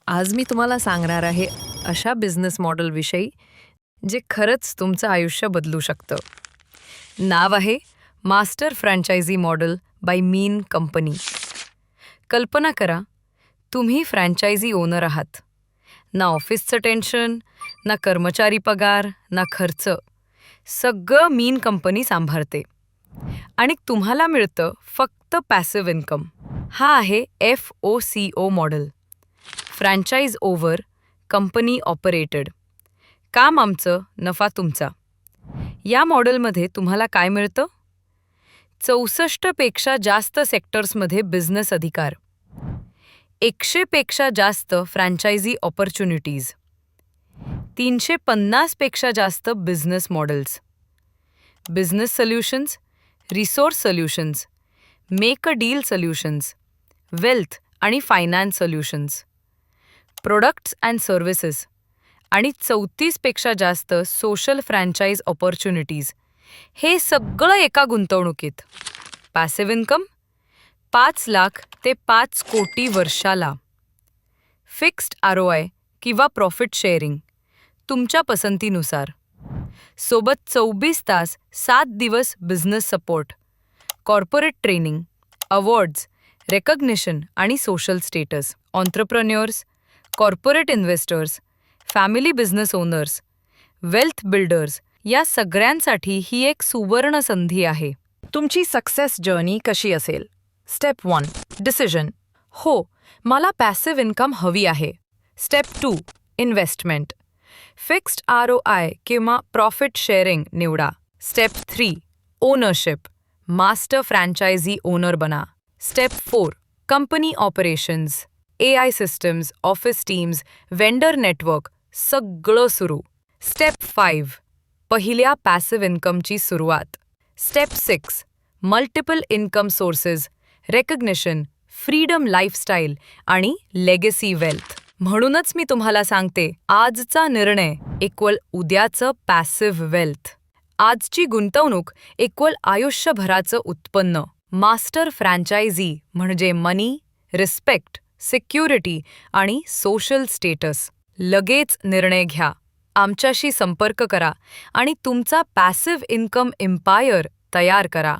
आज मी तुम्हाला सांगणार आहे अशा बिझनेस मॉडेलविषयी जे खरंच तुमचं आयुष्य बदलू शकतं. नाव आहे मास्टर फ्रँचायझी मॉडेल बाय मीन कंपनी. कल्पना करा, तुम्ही फ्रँचायझी ओनर आहात. ना ऑफिसचं टेन्शन, ना कर्मचारी पगार, ना खर्च. सगळं मीन कंपनी सांभाळते आणि तुम्हाला मिळतं फक्त पॅसिव्ह इन्कम. हा आहे FOCO model. Franchise over, company operated. काम आमचं, नफा तुमचा. या मॉडेलमध्ये तुम्हाला काय मिळतं? 64 पेक्षा जास्त सेक्टर्समध्ये बिझनेस अधिकार, 100 पेक्षा जास्त फ्रँचायझी ऑपॉर्च्युनिटीज, 350 पेक्षा जास्त business models, business solutions, resource solutions, make a deal solutions, wealth आणि finance solutions, products and services आणि 34 पेक्षा जास्त सोशल फ्रँचाइज ऑपॉर्च्युनिटीज. हे सगळं एका गुंतवणुकीत. पॅसिव्ह इन्कम 5 लाख ते 5 कोटी वर्षाला. फिक्स्ड ROI किंवा प्रॉफिट शेअरिंग तुमच्या पसंतीनुसार. सोबत 24 तास 7 दिवस business support, corporate training, awards, recognition आणि social status. Entrepreneurs, corporate investors, family business owners, wealth builders या सगळ्यांसाठी ही एक सुवर्ण संधी आहे. तुमची सक्सेस जर्नी कशी असेल? Step 1, decision. हो, मला पॅसिव्ह इन्कम हवी आहे. Step 2, investment. फिक्स्ड ROI किंवा प्रॉफिट शेअरिंग निवडा. Step 3, ownership. Master franchise owner बना. Step 4, company operations. AI systems, office teams, vendor network सगळं सुरू. स्टेप 5, पहिल्या पॅसिव्ह इन्कमची सुरुवात. Step 6, multiple income sources, recognition, freedom lifestyle आणि लेगसी वेल्थ. म्हणूनच मी तुम्हाला सांगते, आजचा निर्णय इक्वल उद्याचं पॅसिव्ह वेल्थ. आजची गुंतवणूक इक्वल आयुष्यभराचं उत्पन्न. मास्टर फ्रँचायझी म्हणजे मनी, रिस्पेक्ट, सिक्युरिटी आणि सोशल स्टेटस. लगेच निर्णय घ्या. आमच्याशी संपर्क करा आणि तुमचा पॅसिव्ह इन्कम एम्पायर तयार करा.